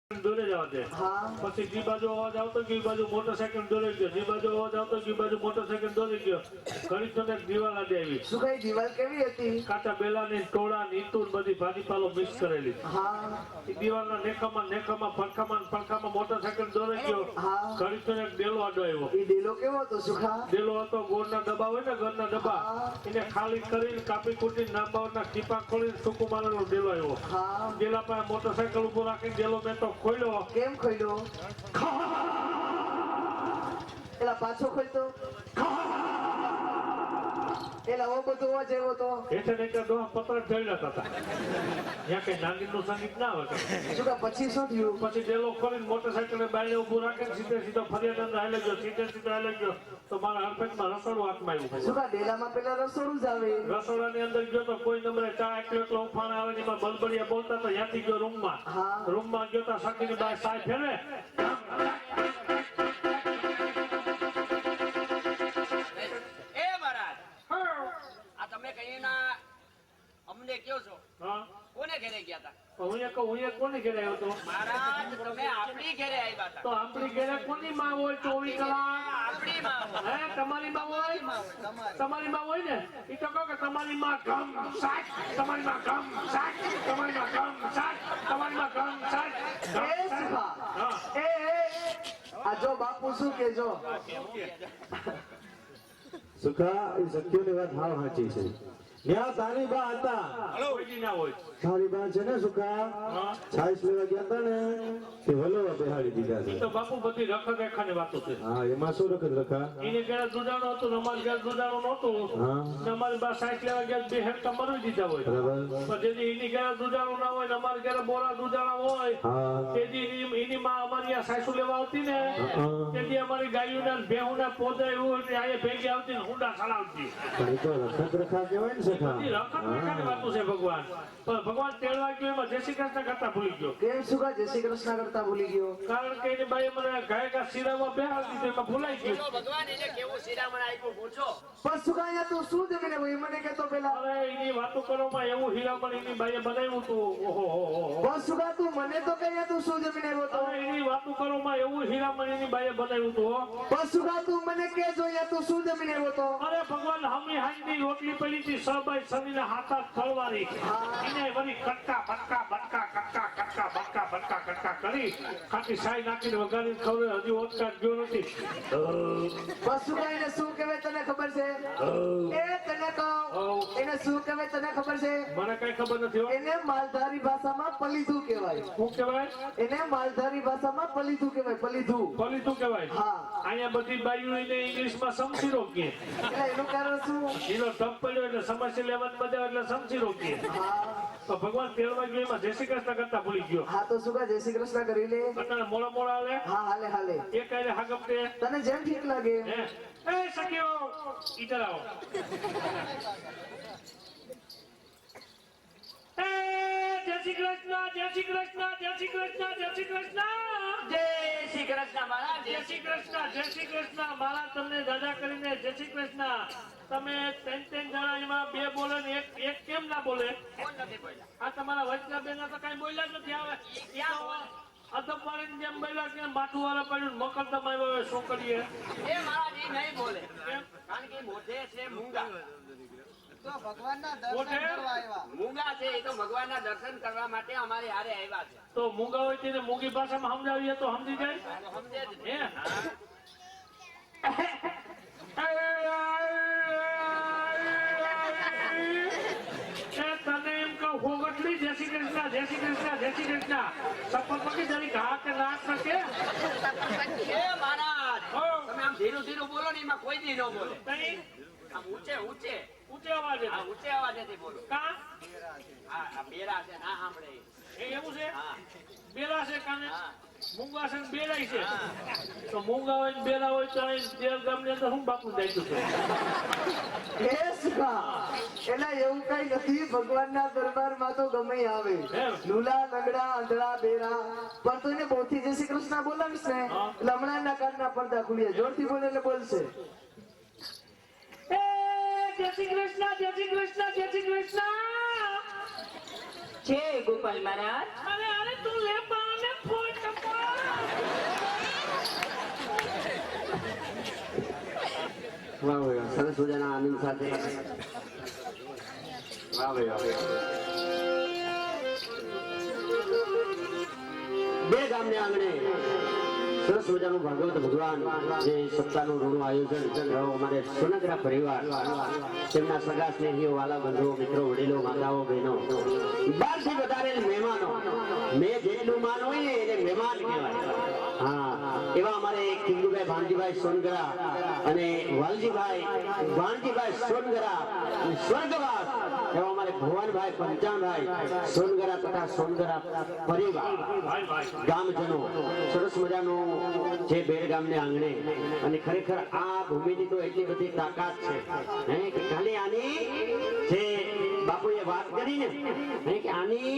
દોરે જવા દે. પછી જે બાજુ અવાજ આવતો કે બાજુ મોટરસાયકલ દોરી ગયો, જે બાજુ અવાજ આવતો કે બાજુ મોટરસાયકલ દોરી ગયો. ઘડી તો એક દિવાલ આડી આવી. શું કઈ દિવાલ કેવી હતી? કાચા બેલાની ટોળા નીતુન બધી ભાજીપાલો મિક્સ કરેલી. એ દિવાલના નેખામાં પડખામાં મોટરસાયકલ દોરી ગયો. ઘડી તો એક ડેલો આડો આવ્યો. એ ડેલો કેવો હતો સુખા? ડેલો હતો ગોળના ડબ્બા હોય ને, ઘરના ડબ્બા, એને ખાલી કરીને કાપી કૂટીને નાંબાઓના ટીપા ખોલીને સૂકું મારેલો ડેલો આવ્યો. ડેલા પાસે મોટરસાયકલ ઉભો રાખીને ડેલો મેં તો ખોલ્યો. કેમ ખોલ્યો? એલા પાછો ખોલતો એલા ઓ બધો અવાજ આવ્યો તો એટલે ને કે દોહા પત્ર ઢળ્યા હતા. ત્યાં કઈ નાગીરનું સંગીત ના હોય. શું કા પછી શું થયું? પછી ડેલો ખોલીને મોટરસાયકલ બાયણે ઉભું રાખીને સીધે ફરિયાદ હાલે ગયો. સીધે હાલે ગયો તો મારા હરપેટમાં રસોડું હાથમાં આવ્યું. શું કા ડેલામાં પેલા રસોડું જ આવે? રસોડાની અંદર ગયો તો કોઈ નંબરે ચા એકલો ઉફાણ આવે ને એમાં બલબડિયા બોલતા તો ત્યાંથી ગયો રૂમમાં ગયો તો સખીની બાય સાય ફેરે. અમને કયો છો? કોને ઘરે ગયા હતા? હું કોની ઘરે આવ્યો હતો? મહારાજ તમે આપણી ઘરે આવ્યા હતા. તો આપણી ઘરે કોની માં હોય 24 કલાક? આપણી માં હોય. હે તમારી માં હોય? તમારી માં હોય ને? ઈ તો કહો કે તમારી માં ગમ સાચ, તમારી માં ગમ સાચ, તમારી માં ગમ સાચ, તમારી માં ગમ સાચ. એ સુખા એ આ જો બાપુ શું કેજો? સુખા એ સત્યોની વાત હાવ સાચી છે. ત્યાં તારી બા હતા. કોઈ ના હોય. તારી બા છે ને સુખા, છાશ લેવા ગયા હતા ને તે વલોવા બેહાડી દીધા છે. તો બાપુ બધી રખની વાતો છે. હા એમાં શું રખત રખા? એની ઘરે દુધાણો હતું, અમારી ઘરે દુધાણો નહોતું. અમારી બા સાઈઠ લેવા ગયા બે હેડકા મરવી દીધા હોય. પણ જેથી એની ઘરે દુધાણો ના હોય ને અમારી ઘરે બોરા દુધાણા હોય, તેથી એની માં અમારી આ સાસુ લેવા આવતી ને, તેથી અમારી ગાયોના ભેહુના પોદા એવું હોય આ ભેગી આવતી ને હુંડા ચલાવતી. પણ એ તો રખત રખા કહેવાય ને સખા. રખની વાતો છે ભગવાન. પણ ભગવાન તેડવા ગયો એમાં જય શ્રી કૃષ્ણ કરતા ભૂલી ગયો. કેમ સુખા જય શ્રી કૃષ્ણ કરતા ભૂલી ગયો? કારણ કે એની બાઈ મને ગાયકા શિરામાં બેહાડી દીધું એમાં ભૂલાઈ ગયું. ભગવાન એને કેવું શિરામણ આપ્યું પૂછો. પણ સુખા અહીંયા તું શું જમીને એ મને કહેતો પેલા. અરે એની વાતો કરવામાં એવું હીરામણ એની બાઈએ બનાવ્યું હતું. ઓહો બસ સુખા તું મને તો કહે તું શું જમીને આવ્યો તો? અરે એની વાતો કરવામાં એવું હીરામણ એની બાઈએ બનાવ્યું હતું. બસ સુખા તું મને કે જો અહીંયા તું શું જમીને આવ્યો તો? અરે ભગવાન હમી હાંજની રોટલી પડી હતી સબાઈ સમીના હાથા તલવારી. એને વળી કટકા બટકા કરી ખાટી સાઈ નાખીને વગાડી ખવડે. હજી ઓટકા ગયો નથી. બસ સુખા એને શું કહેવાય તને ખબર છે? એ તને કહું એને શું કહેવાય તને ખબર છે? મને કઈ ખબર નથી. એને માલધારી ભાષામાં પલીધું કહેવાય. શું કહેવાય? એને માલધારી ભાષામાં પલીધું કહેવાય. પલીધું કહેવાય. હા અહીંયા બધી બાઈઓ એને ઇંગ્લિશમાં સમસીરો કહે. એટલે એનું કારણ શું? એનો ટપ પડ્યો એટલે સમસ્યા લેવાની મજા એટલે સમસીરો કહે. તો ભગવાન તેડવા ગયો એમાં જય શ્રી કૃષ્ણ કરતા ભૂલી ગયો. હા તો શું જય શ્રી કૃષ્ણ કરી લે. અત્યારે મોડા હાલે. હા હાલે હાલે. એ કઈ હાગપતે તને જેમ ઠીક લાગે. એ સખીઓ ઈધર આવો. જય શ્રી કૃષ્ણ, જય શ્રી કૃષ્ણ, જય શ્રી કૃષ્ણ, જય શ્રી કૃષ્ણ, જય શ્રી કૃષ્ણ મહારાજ. જય શ્રી કૃષ્ણ, જય શ્રી કૃષ્ણ. મારા તમને દાદા કરીને જય શ્રી કૃષ્ણ. તમે ત્રણ જણા એમાં બે બોલે ને એક કેમ ના બોલે? કોણ નથી બોલ્યા? આ તમારા વચના બેન તો કઈ બોલ્યા જ નથી. આવે ક્યાં બોલે? અધમ પાડીને જેમ બોલ્યા કે માથું વાળા પડ્યું મકરદમ આવ્યો. શું કરીએ? એ મહારાજ એ નહીં બોલે. કારણ કે મોઢે છે મૂંગા. તો ભગવાનના મોઢે મૂંગા છે એ તો ભગવાનના દર્શન કરવા માટે અમારે હારે આવ્યા છે. તો મૂંગા હોય તેને મૂંગી ભાષામાં સમજાવીએ તો સમજી જાય. સમજે જ હે તને એમ કહું હોગટલી જય શ્રી કૃષ્ણ, જય શ્રી કૃષ્ણ, જય શ્રી કૃષ્ણ. સપોર્ટ પકી જરી ઘા કે નાક શકે. એ મહારાજ તમે આમ ધીરું ધીરું બોલો ને એમાં કોઈ દી ન બોલે. કઈ આમ ઊંચે ઊંચે ઊંચે અવાજે. હા ઊંચે અવાજેથી બોલો. કા આ બેરા છે ના સાંભળે. એ એવું છે? હા બેલા છે કાને હા મૂંગા છે ને બેલાય છે. તો મૂંગા હોય ને બેલા હોય તો અહીં દેવ ગામની અંદર હું બાપુ દાયતું છે. એ સુખા એના એવું કઈ નથી. ભગવાનના દરબારમાં તો ગમે આવે. લુલા લંગડા આંધળા બેરા પણ તું એને બહુથી જય શ્રી કૃષ્ણ બોલાવીશ ને એટલે હમણાં કાનના પડદા ખુલીએ. જોરથી બોલે એટલે બોલશે. જય શ્રી કૃષ્ણ, જય શ્રી કૃષ્ણ, જય શ્રી કૃષ્ણ. જય ગોપાલ મહારાજ. અરે તું લે પાને ફોન વાહ ભાઈ વાહ. સરસ મજાના આનંદ સાથે વાહ ભાઈ વાહ. બે ગામને આંગણે સરસ મજાનું ભાગવત ભગવાન જે સપ્તાહનું રૂણું આયોજન અમારે સોનગરા પરિવાર તેમના સગા સ્નેહીઓ વાલા બંધુઓ મિત્રો વડીલો માતાઓ બહેનો બારથી વધારે મહેમાનો મેં જેટલું માન હોય ને એને મહેમાન કહેવાય. હા એવા અમારે કિંગુભાઈ ભાણજીભાઈ સોનગરા અને વાલજીભાઈ ભાણજીભાઈ સોનગરા અને સ્વર્ગવાસ એવા અમારે ભુવનભાઈ પંચાણભાઈ સોનગરા તથા સોનગરા પરિવાર ગામજનો સરસ મજાનું જે બેડ ગામને આંગણે અને ખરેખર આ ભૂમિની તો એટલી બધી તાકાત છે કે ખાલી આની જે બાપુએ વાત કરી ને કે આની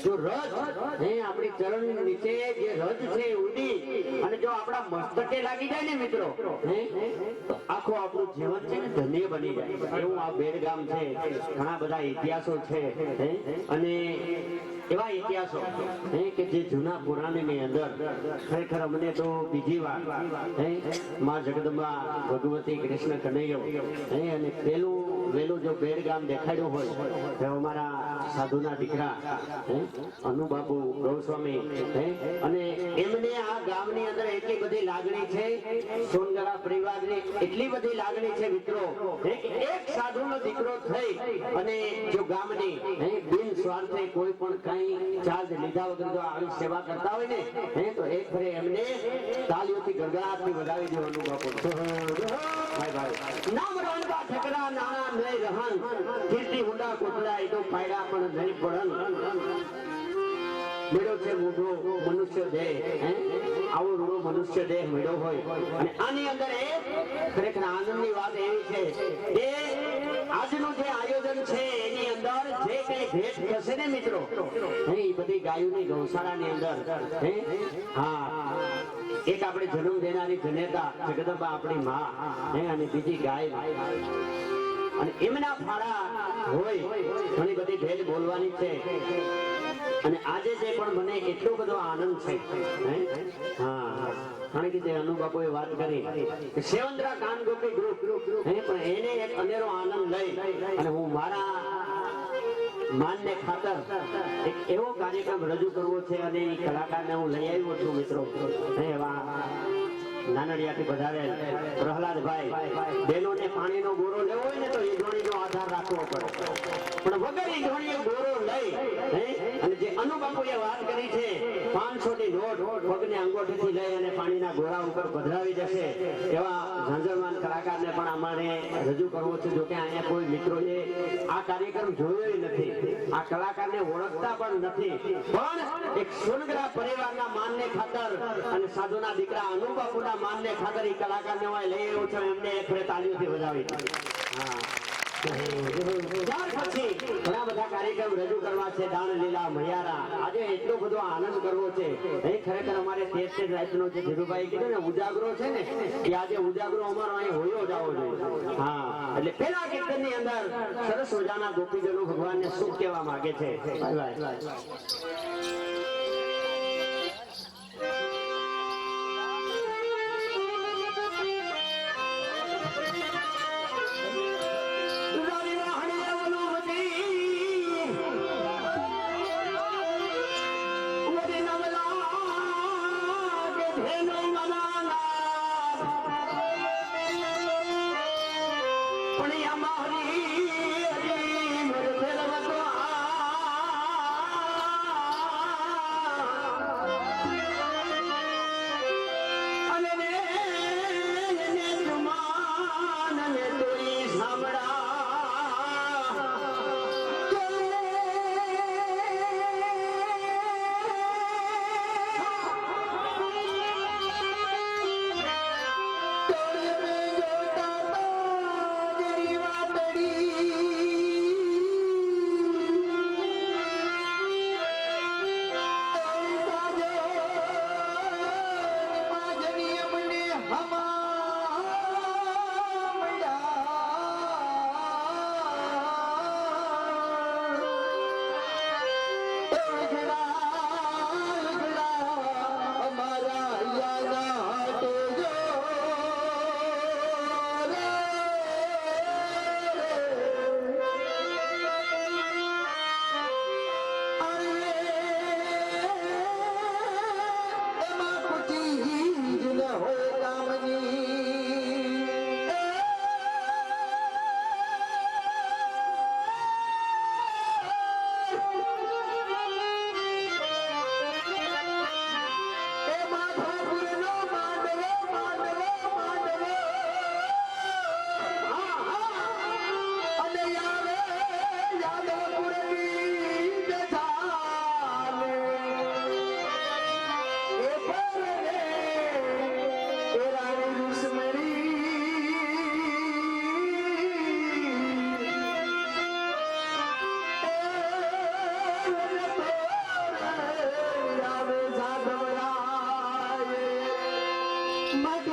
જો રજ આપણી ચરણ નીચે જે રજ છે ઉડી અને જો આપણા મસ્તકે લાગી જાય ને મિત્રો તો આખું આપણું જીવન છે ને ધન્ય બની જાય એવું આ બેડ ગામ છે. ઘણા બધા ઇતિહાસો છે અને એવા ઇતિહાસો કે જે જૂના પુરાણની અંદર ખરેખર અમને તો બીજી વાર માં જગદંબા ભગવતી કૃષ્ણ કનૈયો અને પેલું જો બેડ ગામ દેખાડ્યું હોય તો અમારા સાધુના દીકરા અનુબાપુ ગૌસ્વામી અને એમને આ ગામની અંદર એટલી બધી લાગણી છે સોનગરા પરિવારની એટલી બધી લાગણી છે મિત્રો એક સાધુનો દીકરો થઈ અને જો ગામની બિન સ્વાર્થે કોઈ પણ કઈ ચાર્જ લીધા વગર જો આવી સેવા કરતા હોય ને તો એક ફરે એમને તાલીઓથી ગડગડાટથી વધાવી દેવાનું બાપુ. ભાઈ ભાઈ નામ રણકા ઠકરા નાના નહીં રહન કીર્તિ હુંડા કોટડા એ તો પાયડા પણ નહીં પડન મેળો છે મોટો મનુષ્ય દેહ આવો રૂડો મનુષ્ય દેહ મેળો હોય અને આની અંદર ખરેખર આનંદની વાત એવી છે કે આજનું જે આયોજન છે એની અંદર જે કઈ ભેટ થશે ને મિત્રો એ બધી ગાયોની ગૌશાળાની અંદર હા એક આપણે જન્મ દેનારી જનેતા જગદંબા આપણી માં અને બીજી ગાય અને એમના ફાળા હોય ઘણી બધી ભેટ બોલવાની છે. અને આજે જે પણ મને એટલો બધો આનંદ છે હા કારણ કે જે અનુબાપુએ વાત કરી કે સેવંદ્રા કાન ગોપી ગ્રુપ પણ એને એક અનેરો આનંદ લઈ અને હું મારા માનને ખાતર એક એવો કાર્યક્રમ રજૂ કરવો છે અને એ કલાકારને હું લઈ આવ્યો છું મિત્રો એવા નાનડિયાથી પધારેલ પ્રહલાદભાઈ બહેનોને પાણીનો ગોરો લેવો હોય ને તો ઈંધણીનો આધાર રાખવો પડે પણ વગર ઈંધણીએ ગોરો લઈ અને જે અનુબાપુએ વાત કરી છે 500 ની નોટ પગને અંગોઠીથી લઈ અને પાણીના ગોરા ઉપર પધરાવી જશે એવા ઝાંઝરમાન કલાકારને પણ અમારે રજૂ કરવો છે. જો કે અહીંયા કોઈ મિત્રોએ આ કાર્યક્રમ જોયો નથી આ કલાકારને ઓળખતા પણ નથી પણ એક સોનગરા પરિવારના માનને ખાતર અને સાધુના દીકરા અનુબાપુના માનને ખાતર એ કલાકારને હું લઈ આવ્યો છું એમને એક ફરે તાલીઓથી વધાવી. હા ત્યાર પછી ઘણા બધા કાર્યક્રમ રજૂ કરવા છે. દાણ લીલા મૈયારા આજે એટલો બધો આનંદ કરવો છે એ ખરેખર અમારે 13 રાતનો જે ધીરુભાઈ કીધું ને ઉજાગરો છે ને એ આજે ઉજાગરો અમારો અહીં હોયો જ આવવો જોઈએ. હા એટલે પેલા કીર્તનની અંદર સરસ મજાના ગોપીજનો ભગવાનને શું કહેવા માંગે છે. Oh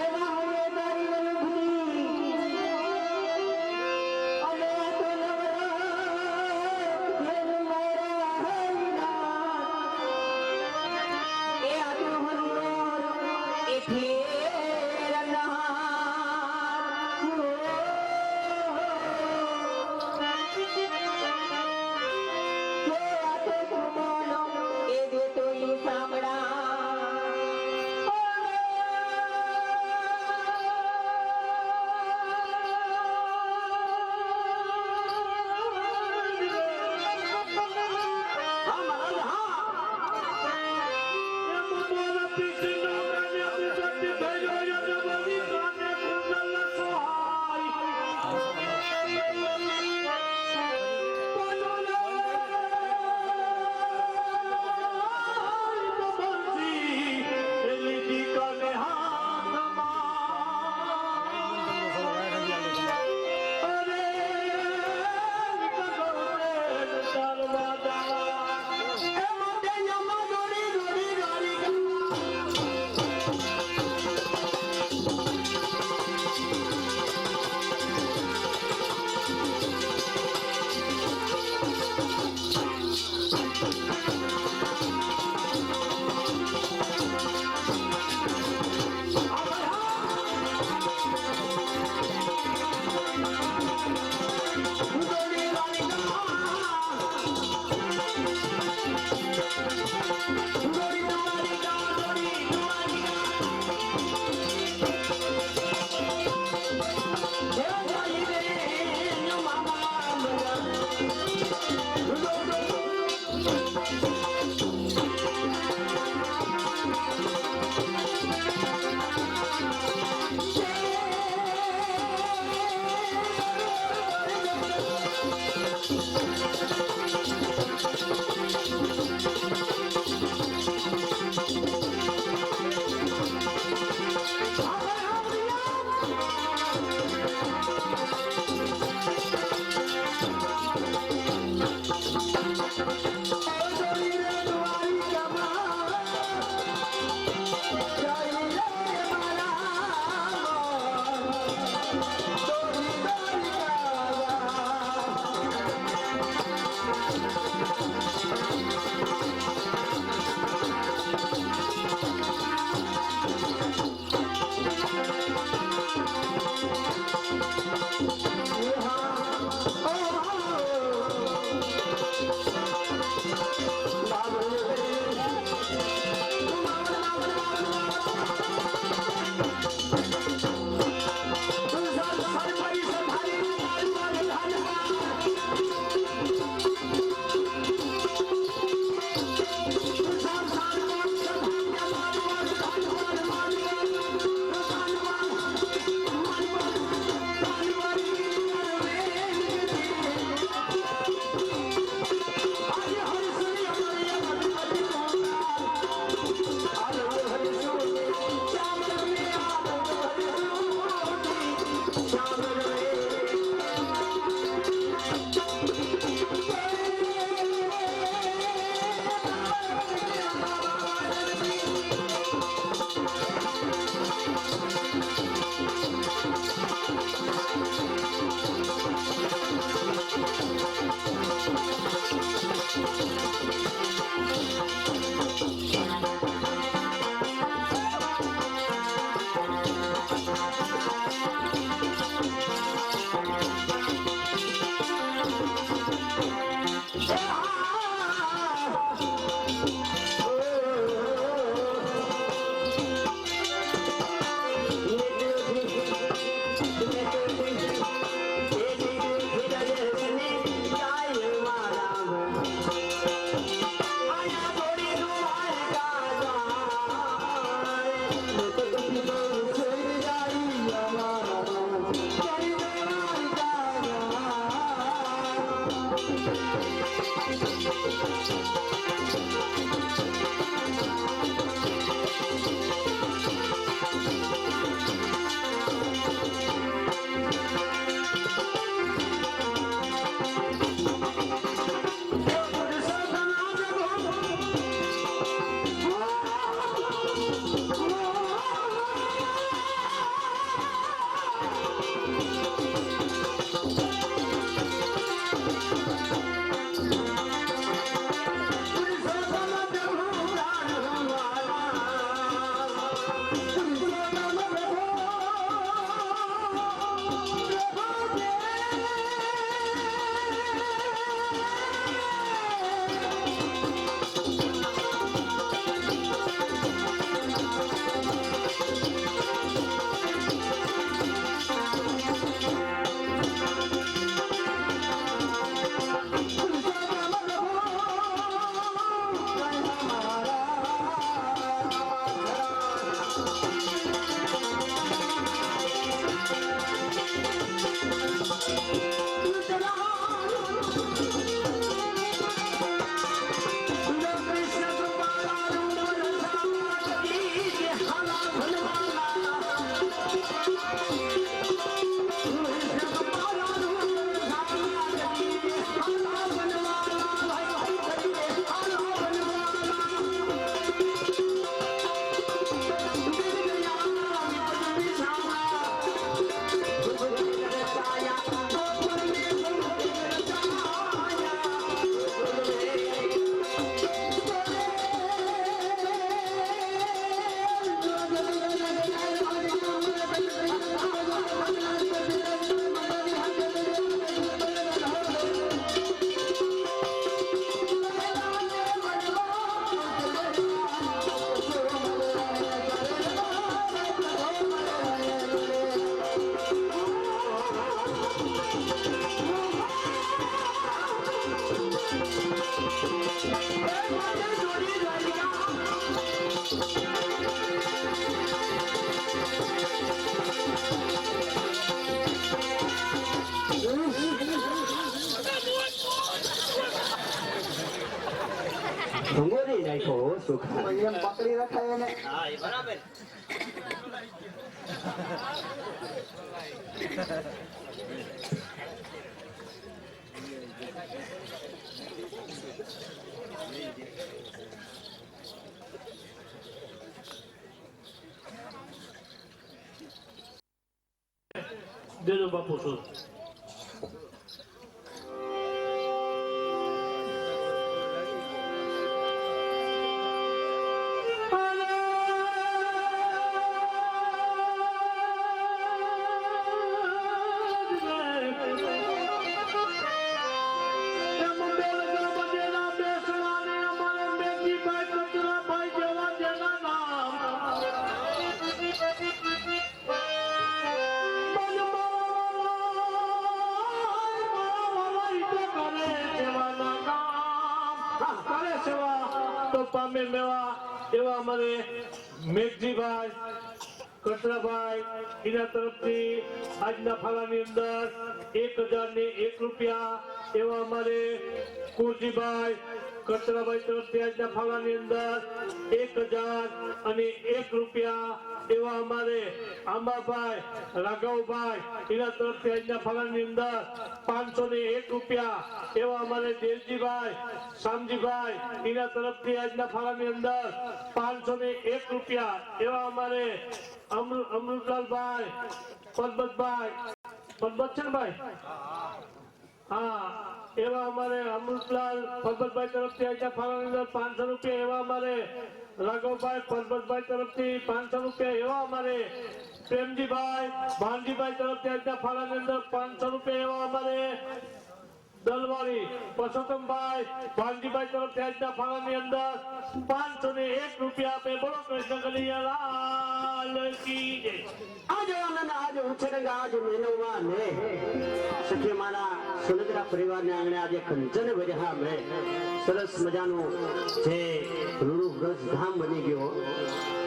સુખા. એમ પકડી રખાય એને. હા એ બરાબર. દેજો બાપુ શું પામે મેવા એવા અમારે મેઘજીભાઈ કટરાભાઈ એના તરફથી આજના ફાળાની અંદર 1001 રૂપિયા એવા અમારે કુરજીભાઈ કટરાભાઈ તરફથી આજના ફાળાની અંદર 1001 રૂપિયા એવા અમારે આંબાભાઈ રાઘવભાઈ એના તરફથી આજના ફાળાની અંદર 501 રૂપિયા એવા અમારે દેવજીભાઈ શામજીભાઈ એના તરફથી આજના ફાળાની અંદર 501 રૂપિયા એવા અમારે અમૃતલાલભાઈ પરબતભાઈ પરબત છે ને ભાઈ હા એવા અમારે અમૃતલાલ પરબતભાઈ તરફથી આજના ફાળાની અંદર 500 રૂપિયા એવા અમારે રાઘવભાઈ પરબતભાઈ તરફથી 500 રૂપિયા એવા અમારે પ્રેમજીભાઈ ભાનજીભાઈ તરફથી આજના ફાળાની અંદર 500 રૂપિયા એવા અમારે દલવાળી પરસોત્તમભાઈ ભાનજીભાઈ તરફથી આજના ફાળાની અંદર 501 રૂપિયા આપે. બોલો કૃષ્ણ કનૈયાલાલ કી જય. આજ આનંદ આજ ઉછળંગ આજ મેનવવા ને સખી મારા સુનંદરા પરિવારને આંગણે આજે કંચન વધ્યા મે સરસ મજાનું જે રૂડું વ્રજ ધામ બની ગયો.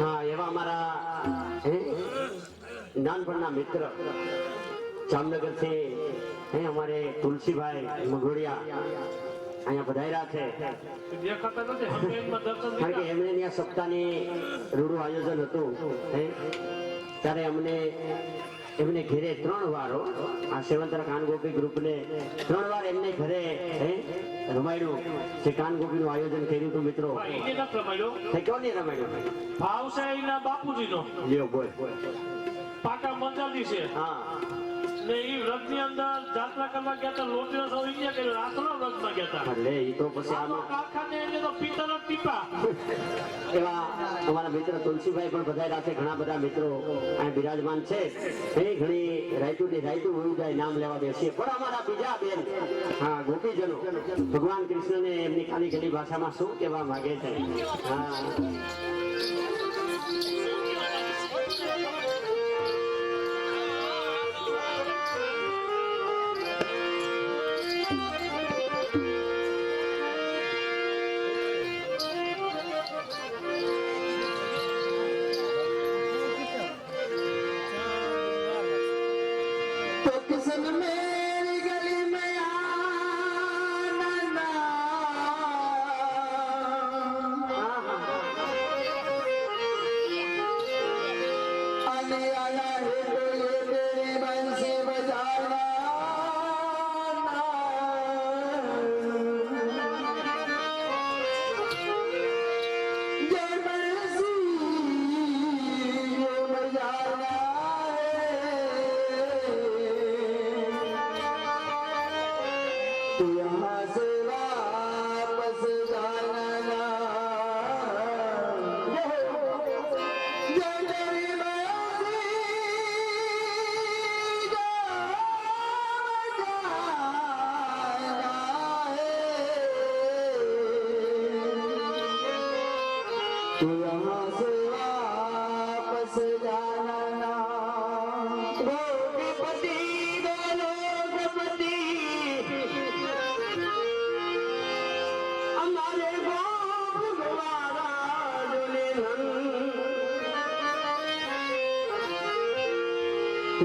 હા એવા મારા નાનપણના મિત્ર જામનગર થી અમારે તુલસીભાઈ મઘોડિયા અહીંયા પધાર્યા છે. દેખાતા નથી હંમેશમાં દર્શન કારણ કે એમણે ત્યાં સપ્તાહની રૂડું આયોજન હતું ત્યારે એમને ઘરે 3 વાર આ સેવંતરા કાનગોપી ગ્રુપને 3 વાર એમને ઘરે રમાડ્યું જે કાનગોપીનું આયોજન કર્યું હતું મિત્રો. એને ન રમાડ્યો કેવો નહીં રમાડ્યું ભાવસાઈના બાપુજીનો લ્યો બોલ પાકા મંદિર છે હા ને ઈ વ્રતની અંદર જાત્રા કરવા ગયા હતા લોટીનો સૌ ઇન્ડિયા કે રાતના વ્રતમાં ગયા હતા એટલે એ તો પછી આમાં કારખાને એને તો પિત્તળના ટીપા એવા અમારા મિત્ર તુલસીભાઈ પણ પધાર્યા છે. ઘણા બધા મિત્રો અહીં બિરાજમાન છે. એ ઘણી રાયતું વયું જાય નામ લેવા બેસીએ પણ અમારા બીજા બેન હા ગોપીજનો ભગવાન કૃષ્ણને એમની ખાલી ગલી ભાષામાં શું કહેવા માંગે છે. હા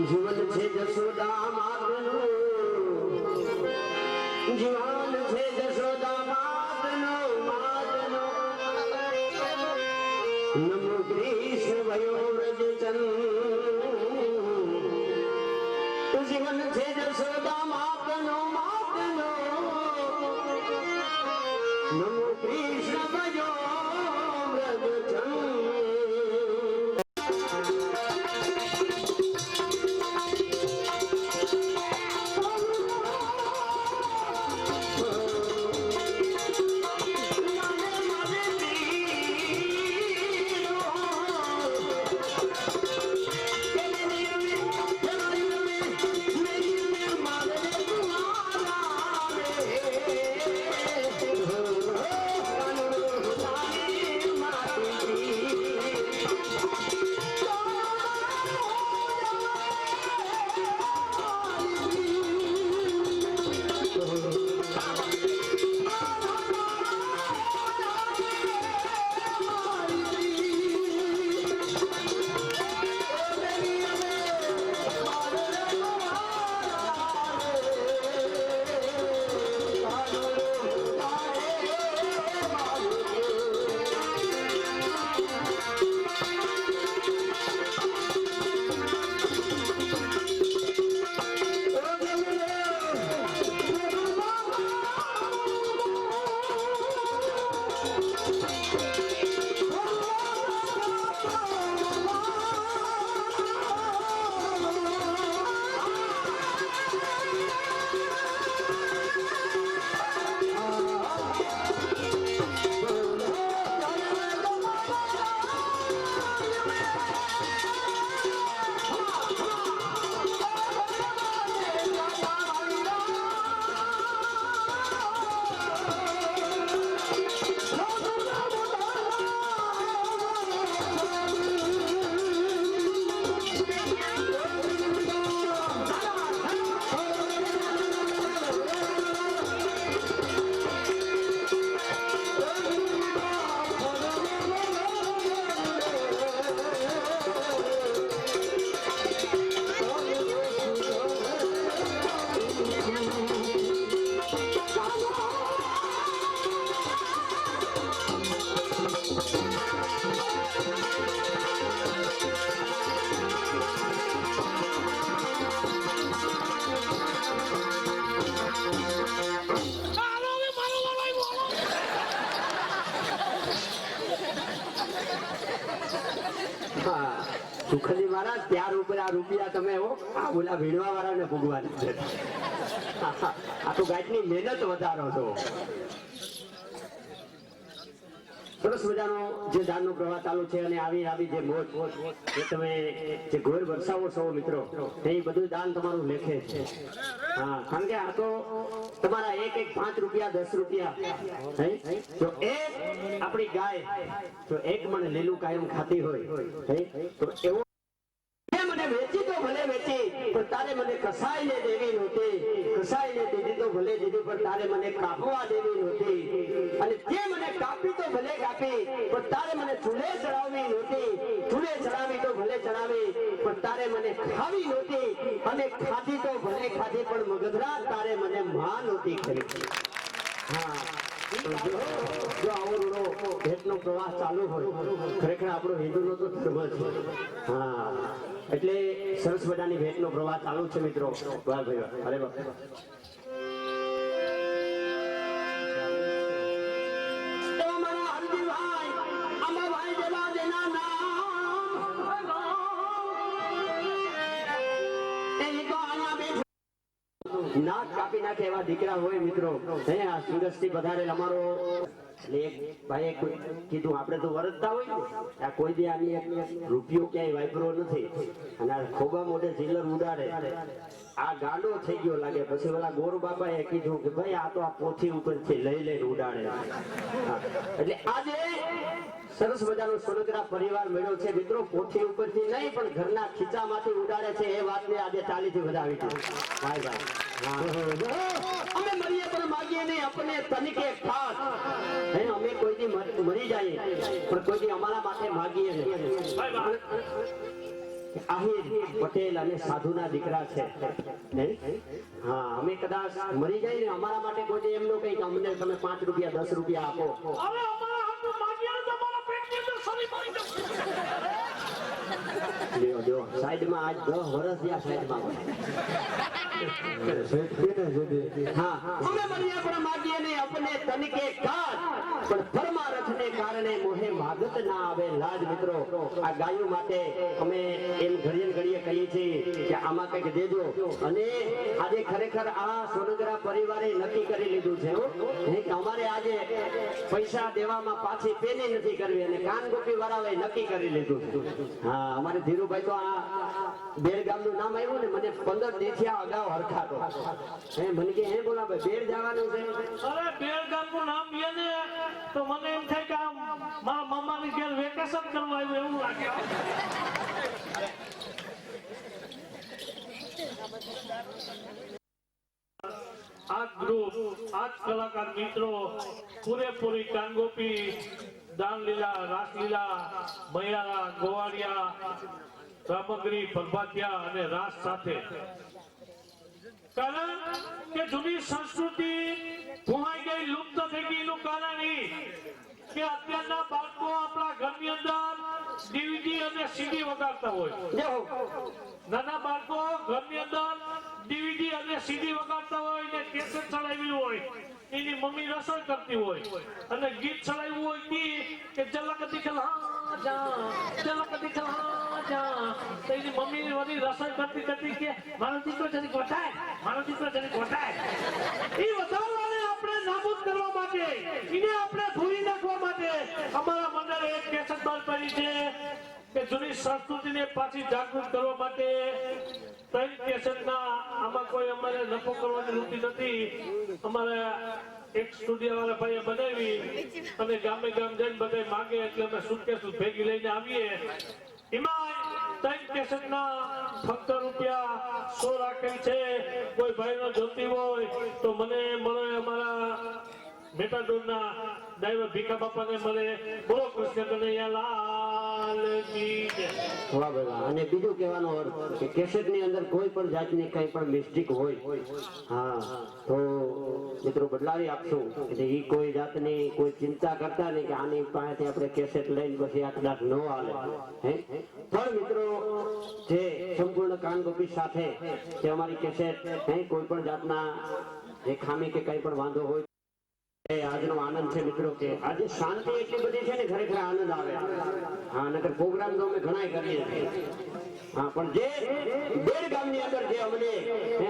જીવન છે જશોદા માતનું જીવન છે જશોદા માતનું નમો કૃષ્ણ વયો વ્રજ ચંદ જીવન છે જશોદા માતનો નમો કૃષ્ણ વયો વ્રજ ચંદ સુખલી મહારાજ ત્યાર ઉપર આ રૂપિયા તમે આ ઓલા ભીડવા વાળાને ભોગવાના છે. આ તો ગાયની મહેનત વધારો છો. સરસ મજાનો જે દાનનો પ્રવાહ ચાલુ છે અને આવી જે મોજ એ તમે જે ઘોર વરસાવો છો મિત્રો એ બધું દાન તમારું લેખે છે. હા, કારણ કે આ તો તમારા એક 5 રૂપિયા 10 રૂપિયા જો એક આપણી ગાય જો એક મણ લીલું કાયમ ખાતી હોય તો એવો મને વેચી તો ભલે વેચી પણ તારે મને કસાઈને દેવી નહોતી, કસાઈને દીધી તો ભલે દીધી પણ તારે મને કાપવા દેવી નહોતી, અને તે મને કાપી તો ભલે કાપી પણ તારે મને ચૂલે ચડાવવી નહોતી, ચૂલે ચડાવી તો ભલે ચડાવી પણ તારે મને ખાવી નહોતી, અને ખાધી તો ભલે ખાધી પણ મગધરા તારે મને માં નહોતી કરી. હા, જો આવો રૂડો ભેટનો પ્રવાસ ચાલુ હોય ખરેખર આપણો હિન્દુનો તો ધર્મ છે. હા, એટલે સરસ મજાની ભેટનો પ્રવાહ ચાલુ છે મિત્રો. વાહ ભાઈ વાહ, અરે વાહ. નાક કાપી નાખે એવા દીકરા હોય મિત્રો. આ સુરત થી પધારેલ અમારો ભાઈ કીધું આપણે તો વરતતા હોય ને આ કોઈ દી આની રૂપિયો ક્યાંય વાપરો નથી, અને આ ખોબા મોઢે જીલર ઉડાડે આ ગાંડો થઈ ગયો લાગે. પછી ઓલા ગોર બાપા એ કીધું કે ભાઈ આ તો આ પોથી ઉપરથી લઈ ઉડાડે. એટલે આજે સરસ મજાનો સોનગરા પરિવાર મળ્યો છે મિત્રો. પોથી ઉપરથી નહીં પણ ઘરના ખીચામાંથી ઉડાડે છે એ વાતને આજે તાલીથી વધાવી છે. ભાઈ ભાઈ અમે મરીએ પણ માગીએ નહીં આપણે તનિકે ખાસ. અમે કોઈ દી મરી જઈએ પણ કોઈ દી અમારા માટે માગીએ નહીં. આહિર પટેલ અને સાધુના દીકરા છે. હા, અમે કદાચ મરી જાય ને અમારા માટે કોઈ દી એમ ન કહે કે અમને તમે 5 રૂપિયા 10 રૂપિયા આપો. હવે અમારા હાથમાં માગીએ તો અમારા પેટની અંદર સરી પડી જશે. લ્યો જો સાઈડમાં આજ 10 વર્ષ થયા સાઈડમાં શેઠ કે ને જોજે. હા અમે બન્યા પણ માગીએ ને અપને તન કે કાજ પણ પરમારથને કારણે મોહે માગત ના આવે લાજ. મિત્રો આ ગાયો માટે અમે એમ ઘડીએ ઘડીએ કહીએ છીએ કે આમાં કંઈક દેજો, અને આજે ખરેખર આ સોનગરા પરિવારે નક્કી કરી લીધું છે કે અમારે આજે પૈસા દેવામાં પાછી પેની નથી કરવી, અને કાનગોપી વાળાએ નક્કી કરી લીધું છે. હા અમારે ધીરુભાઈ તો આ બેર ગામનું નામ આવ્યું ને મને 15 દિવસ અગાઉ હરખાતો હે મને કે હે બોલા ભાઈ બેર જવાનું છે. અરે બેળગામનું નામ લે ને તો મને એમ થાય કે આ મારા મામાની ઘેર વેકેશન કરવા આવ્યું એવું લાગે. આ ગ્રુપ આ કલાકાર મિત્રો પૂરેપૂરી કાનગોપી, દાનલીલા, રાસલીલા, મૈયારા, ગોવાળિયા, સામગ્રી, પ્રભાતિયા અને રાસ સાથે, કારણ કે જૂની સંસ્કૃતિ ભૂલાઈ ગઈ, લુપ્ત થઈ ગઈ. એનું કારણ એ કે અત્યારના બાળકો આપણા ઘરની અંદર ડીવીડી અને સીડી વગાડતા હોય. નાના બાળકો ઘરની અંદર ડીવીડી અને સીડી વગાડતા હોય ને કેસેટ ચડાવી હોય, એની મમ્મી રસોઈ કરતી હોય અને ગીત ચડાવ્યું હોય કે ઝલક દિખલા જા, ઝલક દિખલા જા, તો એની મમ્મી વળી રસોઈ કરતી કરતી કે મારો દીકરો જરી ગોઠાય, મારો દીકરો જરી ગોઠાય. એ વધારવાને આપણે નાબૂદ કરવા માટે, એને આપણે ધોઈ નાખવા માટે અમારા મંડળે એક કેસેટ બહાર પાડી છે કે જૂની સંસ્કૃતિને પાછી જાગૃત કરવા માટે. 3 કેસેટના આમાં કોઈ અમારે નફો કરવાની વૃત્તિ નથી. અમારે એક સ્ટુડિયો વાળા ભાઈએ બનાવી અને ગામે ગામ જઈને બધા માંગે એટલે અમે સુટકેસ ભેગી લઈને આવીએ. એમાં 3 કેસેટના ફક્ત રૂપિયા 100 રાખેલ છે. કોઈ ભાઈનો જોતી હોય તો મને મળે, અમારા મેટાડોરના ડ્રાઈવર ભીખા બાપાને મળે. બોલો કૃષ્ણ કનૈયા લાલ કી જય. વાહ ભાઈ. અને બીજું કહેવાનો અર્થ કે કેસેટ ની અંદર કોઈ પણ જાતની કઈ પણ મિસ્ટેક હોય હા તો મિત્રો બદલાવી આપશું. એટલે એ કોઈ જાતની કોઈ ચિંતા કરતા નહીં કે આની પાસેથી આપણે કેસેટ લઈને પછી આ કદાચ ન હાલે હે. પણ મિત્રો જે સંપૂર્ણ કાનગોપી સાથે જે અમારી કેસેટ હે કોઈ પણ જાતના જે ખામી કે કઈ પણ વાંધો હોય આજનો આનંદ છે મિત્રો કે આજે શાંતિ એટલી બધી છે ને ખરેખર આનંદ આવે. હા નકર પ્રોગ્રામ તો અમે ઘણા કરીએ છીએ હા, પણ જે બેડ ગામની અંદર જે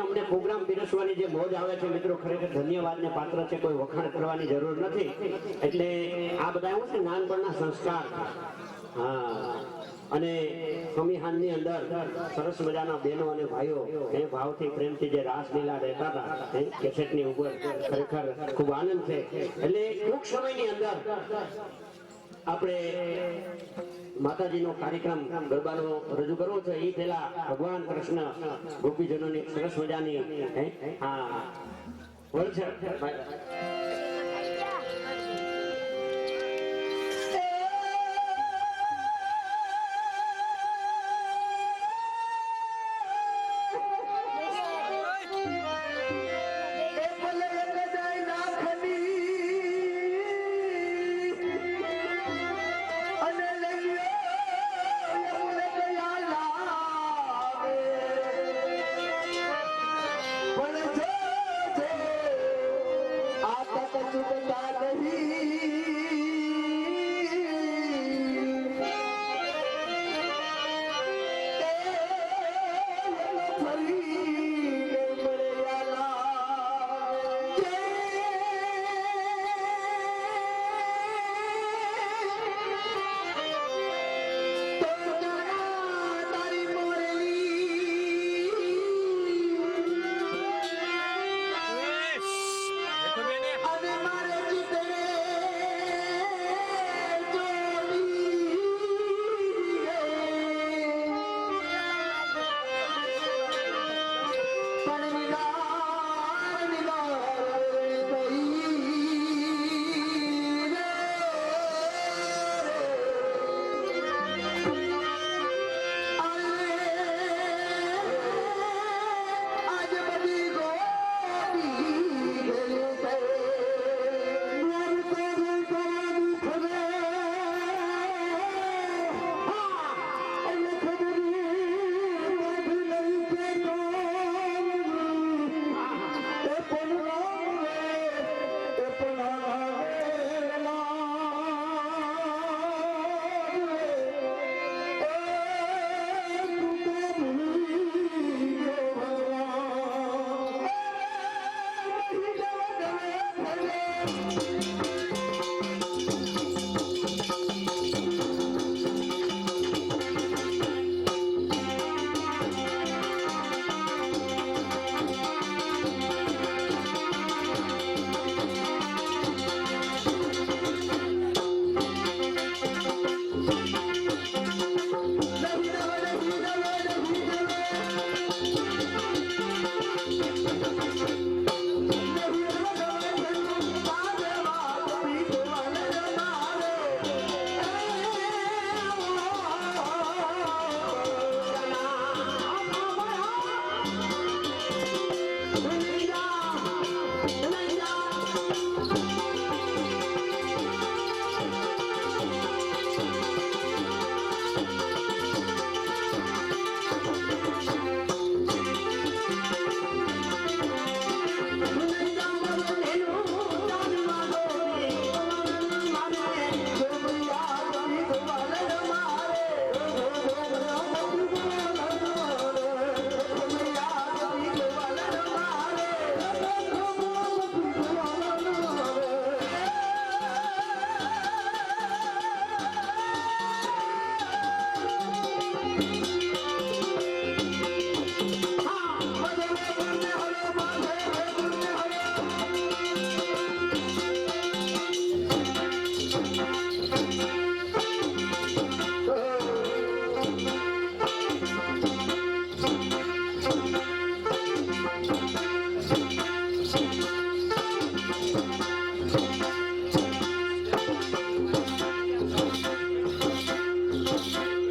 અમને પ્રોગ્રામ પીરસવાની જે મોજ આવે છે મિત્રો ખરેખર ધન્યવાદને પાત્ર છે. કોઈ વખાણ કરવાની જરૂર નથી. એટલે આ બધા એવું છે નાનપણના સંસ્કાર. હા અને સમિહાનની અંદર સરસ મજાના બહેનો અને ભાઈઓ એ ભાવથી પ્રેમથી જે રાસલીલા રહેતા હતા કેસેટની ઉપર ખરેખર ખૂબ આનંદ છે. એટલે ટૂંક સમયની અંદર આપણે માતાજીનો કાર્યક્રમ ગરબાનો રજૂ કરવો છે. એ પહેલા ભગવાન કૃષ્ણ ગોપીજનોની સરસ મજાની હા વળછર પણ જો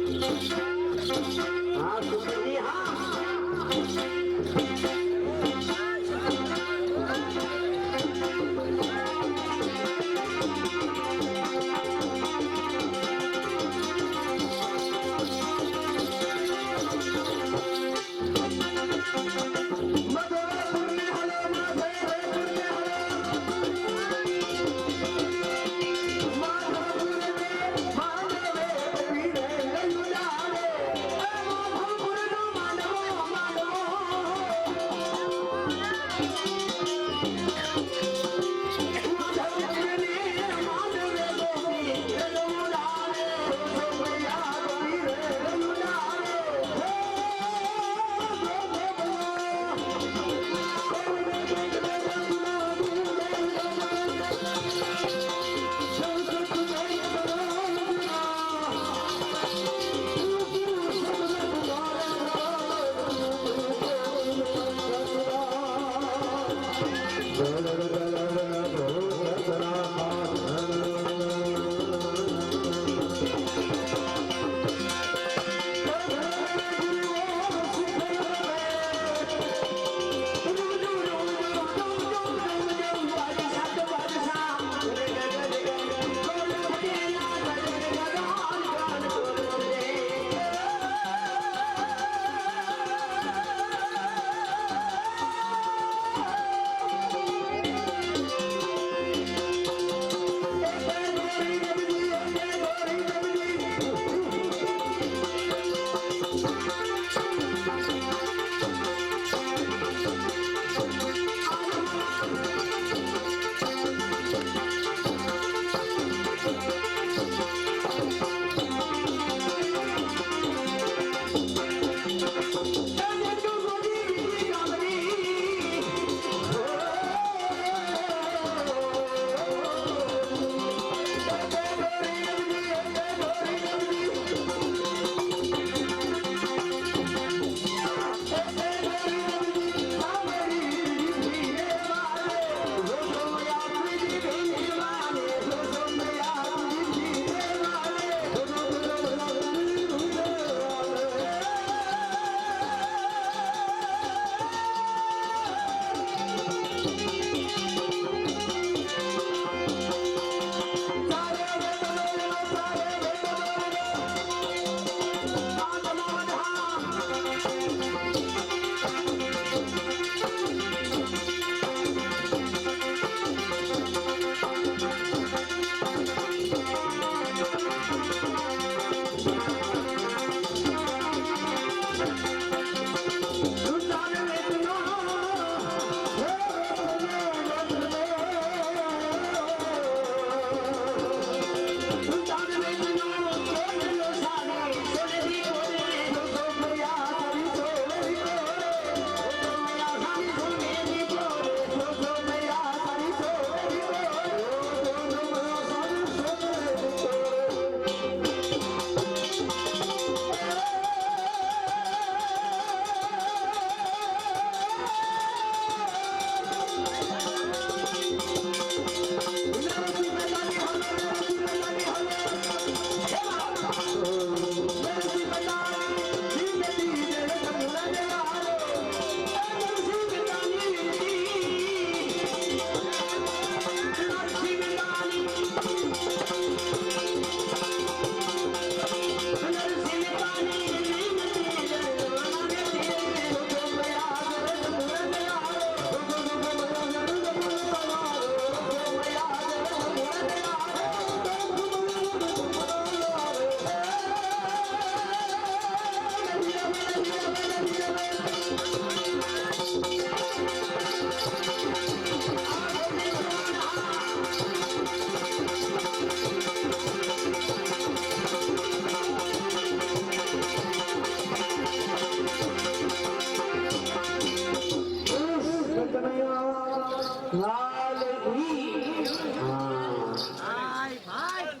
हाँ सुंदरजी हाँ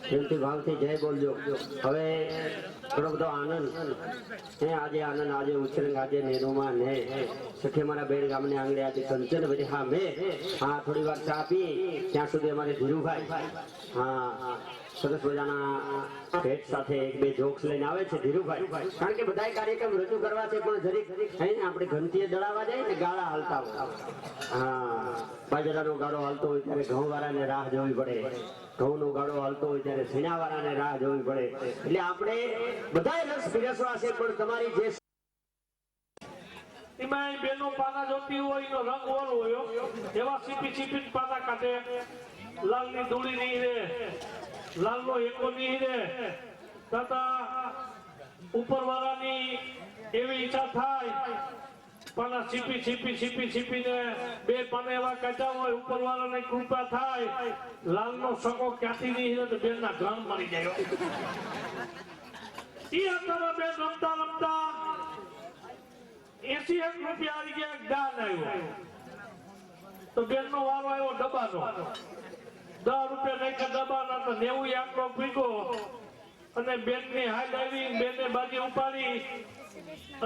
દિલથી ભાવથી જય બોલજો. હવે થોડો બધો આનંદ હે આજે આનંદ આજે ઉછરંગ આજે નેરુમાં ને સખે મારા બેડ ગામને આંગણે આજે કંચન બધી હા મેં હા થોડી વાર ચા પી ત્યાં સુધી અમારે ધીરુભાઈ હા સરસ મજાના ભેટ સાથે એક બે જોક્સ લઈને આવે છે ધીરુભાઈ, કારણ કે બધા કાર્યક્રમ રજૂ કરવા છે પણ જરીક આપણે ઘંટીએ દળાવવા જાય ને ગાળા હાલતા હોય. હા, બાજરાનો ગાળો હાલતો હોય ત્યારે ઘઉં વાળાને રાહ જોવી પડે, ઘઉંનો ગાળો હાલતો હોય ત્યારે સીણા વાળાને રાહ જોવી પડે. એટલે આપણે બધાએ રસ પીરસવા છે, પણ તમારી જે એમાં બેનો પાના જોતી હોય એનો રંગ ઓલો હોય એવા સીપી સીપી પાના કાઢે. લાલની ધૂળી નહીં રે, લાલનો એકો નહીં રે, તથા ઉપરવાળાની એવી ઈચ્છા થાય પાના સીપી સીપી સીપી સીપીને બે પાના એવા કાઢ્યા હોય, ઉપરવાળાને કૃપા થાય લાલનો સગો ક્યાંથી નહીં રે તો બેનના ગામ મળી જાય. ઈ હતા બેન રમતા રમતા 81 રૂપિયા આવી ગયા, દાન આવ્યો તો બેન નો વારો આવ્યો ડબ્બાનો. 10 રૂપિયા નાખ્યા ડબ્બાના તો 90 આંકડો પીગો અને બેન ની હાલ આવી, બેને બાજી ઉપાડી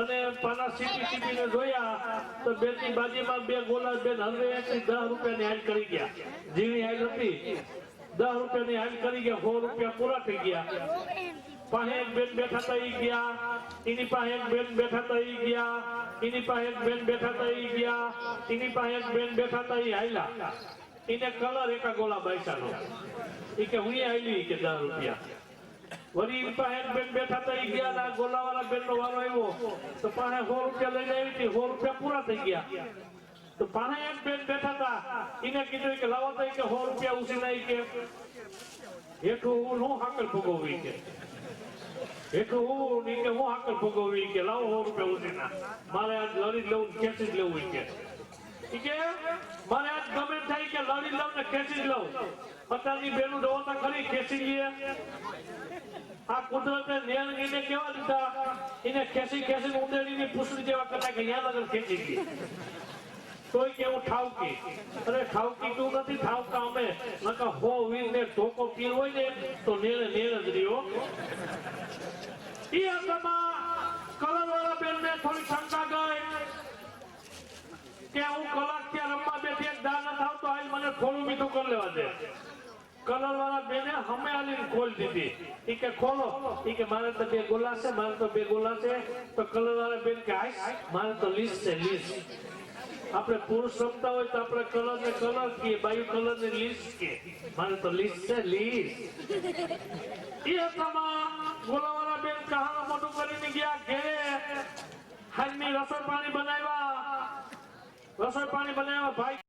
અને પાના સીપી સીપીને જોયા તો બેન ની બાજીમાં બે ગોલા બેન હવે 10 રૂપિયાની હાલ કરી ગયા. જીવી હાલ હતી 10 રૂપિયાની હાલ કરી ગયા, 100 રૂપિયા પૂરા થઈ ગયા. પાસે એક બેન બેઠા હતા ઈ ગયા, એની પાસે એક બેન બેઠા હતા ઈ ગયા, એની પાસે એક બેન બેઠા હતા ઈ ગયા, એની પાસે એક બેન બેઠા હતા ઈ હાલ્યા. એને કલર એકા ગોલા બાઈસાનો ઈ કે હું આઈલી કે 10 રૂપિયા. વળી એની પાસે એક બેન બેઠા હતા ઈ ગયા, ના ગોલા વાળા બેન નો વારો આવ્યો તો પાસે 100 રૂપિયા લઈને આવી હતી, 100 રૂપિયા પૂરા થઈ ગયા. તો પાસે એક બેન બેઠા હતા એને કીધું કે લાવો તો કે 100 રૂપિયા ઉછીના કે એટલું હું નો હાકલ ભોગવવી કે એટલું હું નહીં કે હું હાકલ ભોગવવી કે લાવો 100 રૂપિયા ઉછીના, મારે આજ લડી લેવું ખેંચી જ લેવું કે મારે આજ ગમે થાય કે લડી લઉં ને ખેંચી જ લઉં. અત્યારની બેનું દો તો ખરી ખેંચી લઈએ. આ કુદરતે નેણ એને કેવા દીધા, એને ખેંચી ખેંચીને ઉંદેડીની પૂછડી જેવા કરતા કે ન્યા લગન ખેંચી ગઈ. તોય કેવું ઠાવકી, અરે ઠાવકી તું નથી, ઠાવકા અમે નકા 120 ને ધોકો પીર હોય ને તો નેણે નેણ જ રહ્યો. ઈ અસમાં કલર વાળા બેન ને થોડી શંકા ગઈ કે હું કલાક ત્યાં રમવા બેઠી એક દાન ન થાવ તો આજ મને થોડું મીઠું કરી લેવા દે. કલર વાળા બેને હમે આલીને ખોલી દીધી. ઈ કે ખોલો, ઈ કે મારે તો 2 ગોલા છે, મારે તો 2 ગોલા છે. તો કલર વાળા બેન કે મારે તો લીસ છે, લીસ. આપણે પુરુષ રમતા હોય તો આપણે કલર ને કલર કીએ, બાયુ કલર ને લીસ કે, મારે તો લીસ છે, લીસ. એ હતામાં ગોલાવાળા બેન કહાનું મોટું કરીને ગયા ઘેરે. હાલની રસોઈ પાણી બનાવ્યા ભાઈ.